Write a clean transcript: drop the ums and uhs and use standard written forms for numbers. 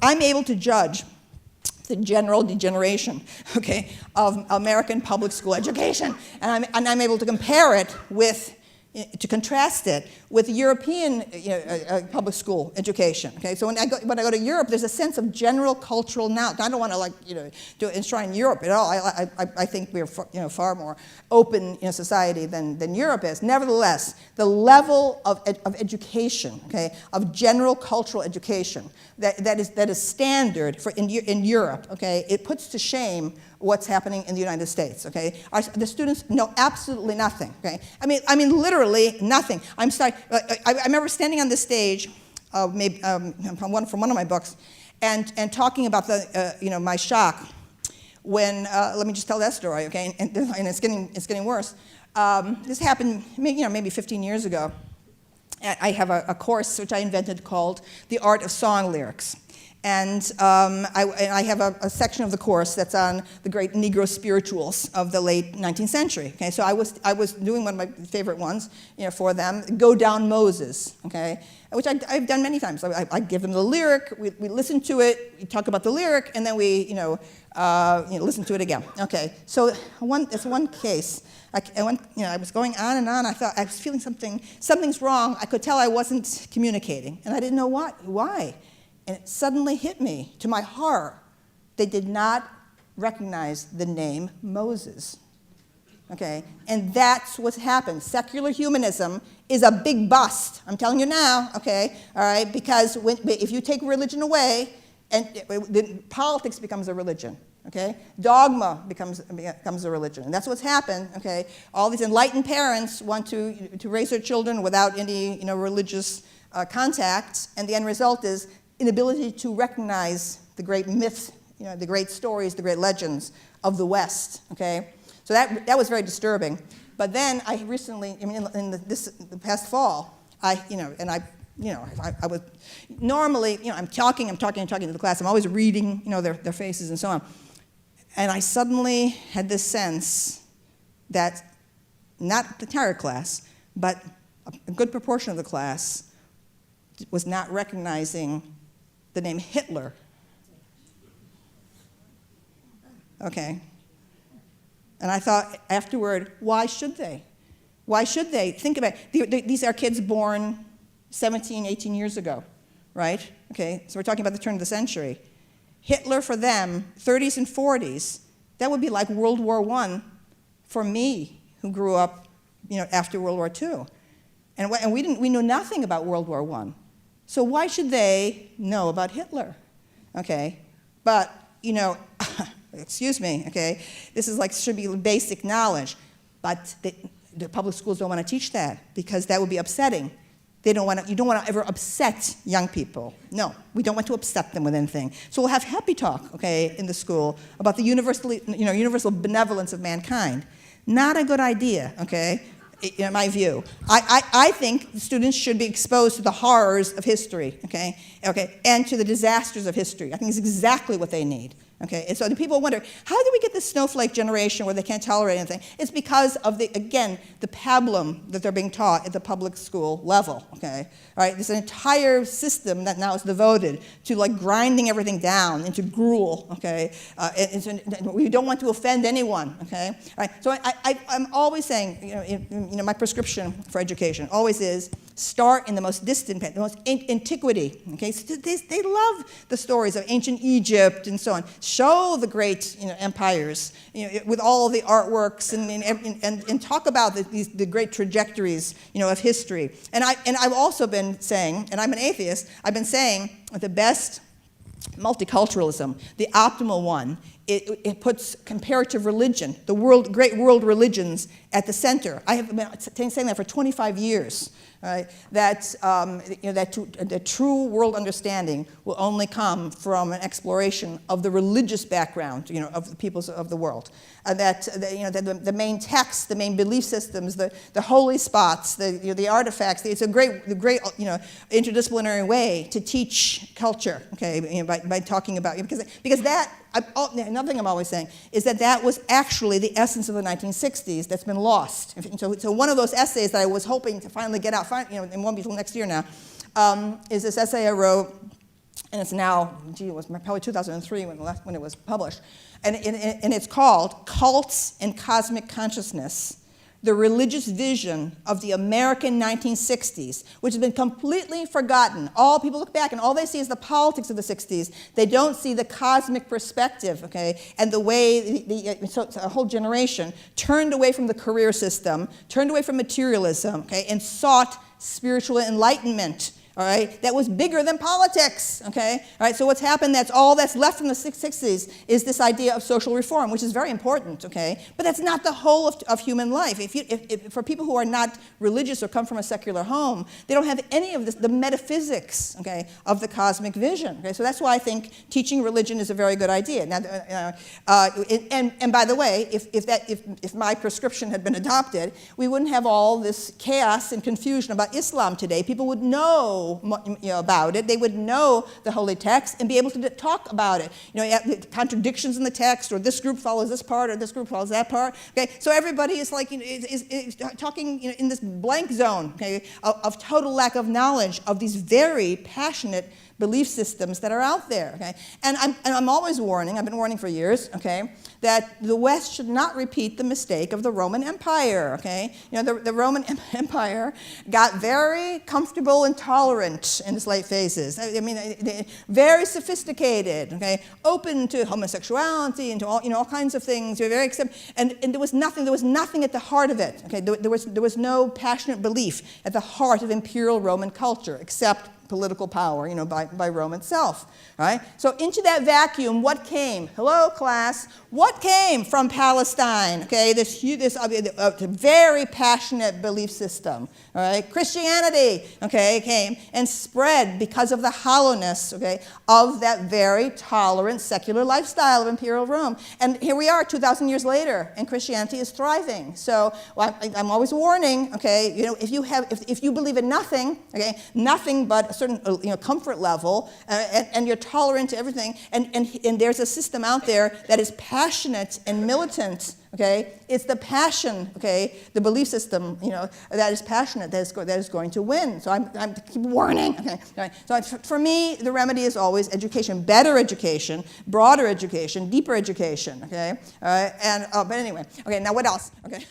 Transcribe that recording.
I'm able to judge the general degeneration, okay, of American public school education, and I'm able to compare it with, to contrast it with European public school education. Okay, so when I go to Europe, there's a sense of general cultural knowledge. I don't want to to enshrine Europe at all. I think we're far more open society than Europe is. Nevertheless, the level of education, okay, of general cultural education that is standard for in Europe, okay, it puts to shame what's happening in the United States, okay? The students know absolutely nothing, okay? I mean literally nothing. I remember standing on this stage, from one of my books, and talking about my shock when, let me just tell that story, okay? And it's getting worse. This happened maybe 15 years ago. I have a course which I invented called The Art of Song Lyrics. And I have a section of the course that's on the great Negro spirituals of the late 19th century. Okay, so I was doing one of my favorite ones, for them, "Go Down Moses," okay, which I've done many times. I give them the lyric, we listen to it, we talk about the lyric, and then we listen to it again. Okay, so it's one case. I was going on and on. I thought I was feeling something's wrong. I could tell I wasn't communicating, and I didn't know why. And it suddenly hit me, to my horror. They did not recognize the name Moses, okay? And that's what's happened. Secular humanism is a big bust. I'm telling you now, okay? All right, because if you take religion away, then politics becomes a religion, okay? Dogma becomes a religion, and that's what's happened, okay? All these enlightened parents want to raise their children without any, religious contact, and the end result is inability to recognize the great myths, the great stories, the great legends of the West. Okay, so that was very disturbing. But then I recently, in the past fall, I was normally, I'm talking to the class. I'm always reading, their faces and so on. And I suddenly had this sense that not the entire class, but a good proportion of the class was not recognizing the name Hitler. Okay. And I thought afterward, why should they? Why should they? Think about it. These are kids born 17, 18 years ago, right? Okay, so we're talking about the turn of the century. Hitler for them, 30s and 40s, that would be like World War I for me, who grew up, after World War II. And we knew nothing about World War I. So why should they know about Hitler? Okay, but, excuse me, okay, this is should be basic knowledge, but the public schools don't want to teach that because that would be upsetting. You don't want to ever upset young people. No, we don't want to upset them with anything. So we'll have happy talk, okay, in the school about the universal benevolence of mankind. Not a good idea, okay? In my view, I think students should be exposed to the horrors of history, okay, and to the disasters of history. I think it's exactly what they need, okay. And so the people wonder, how do we get this snowflake generation where they can't tolerate anything? It's because of the pablum that they're being taught at the public school level, okay. All right, there's an entire system that now is devoted to grinding everything down into gruel, okay. And we don't want to offend anyone, okay. All right, so I'm always saying, my prescription for education always is start in the most distant, the most antiquity. Okay, so they love the stories of ancient Egypt and so on. Show the great empires, with all the artworks and talk about the great trajectories, of history. And I've also been saying, and I'm an atheist, I've been saying that the best multiculturalism, the optimal one, it puts comparative religion, the great world religions, at the center. I have been saying that for 25 years. Right? That true world understanding will only come from an exploration of the religious background, of the peoples of the world. That the main texts, the main belief systems, the holy spots, the artifacts. It's a great interdisciplinary way to teach culture. Okay, by talking about because that. Another thing I'm always saying is that was actually the essence of the 1960s that's been lost. So one of those essays that I was hoping to finally get out, it won't be until next year now, is this essay I wrote and it's now, gee, it was probably 2003 when it was published, and it's called Cults and Cosmic Consciousness, the Religious Vision of the American 1960s, which has been completely forgotten. All people look back and all they see is the politics of the 60s. They don't see the cosmic perspective, okay, and the way so a whole generation turned away from the career system, turned away from materialism, okay, and sought spiritual enlightenment. All right, that was bigger than politics, okay? All right, so what's happened, that's all that's left from the 60s is this idea of social reform, which is very important, okay? But that's not the whole of human life. If for people who are not religious or come from a secular home, they don't have any of this, the metaphysics, okay, of the cosmic vision, okay? So that's why I think teaching religion is a very good idea. Now, and by the way, if my prescription had been adopted, we wouldn't have all this chaos and confusion about Islam today. People would know about it. They would know the holy text and be able to talk about it. Contradictions in the text, or this group follows this part, or this group follows that part. Okay, so everybody is like is talking in this blank zone, okay, of total lack of knowledge of these very passionate belief systems that are out there, okay? And I'm always warning, I've been warning for years, okay, that the West should not repeat the mistake of the Roman Empire, okay? The Roman Empire got very comfortable and tolerant in its late phases. I mean, very sophisticated, okay? Open to homosexuality and to all kinds of things. Very and there was nothing at the heart of it, okay? There was no passionate belief at the heart of imperial Roman culture, except political power, by Rome itself, right? So into that vacuum, what came? Hello, class. What came from Palestine? Okay, this very passionate belief system, all right? Christianity, okay, came and spread because of the hollowness, okay, of that very tolerant secular lifestyle of imperial Rome. And here we are, 2,000 years later, and Christianity is thriving. So I'm always warning, okay, if you believe in nothing, okay, nothing but a certain comfort level, and you're tolerant to everything, and there's a system out there that is passionate and militant, okay? It's the passion, okay, the belief system, that is passionate, that is going to win. So I'm keep warning, okay? Right. So for me, the remedy is always education, better education, broader education, deeper education, okay? All right. But anyway, okay. Now what else? Okay.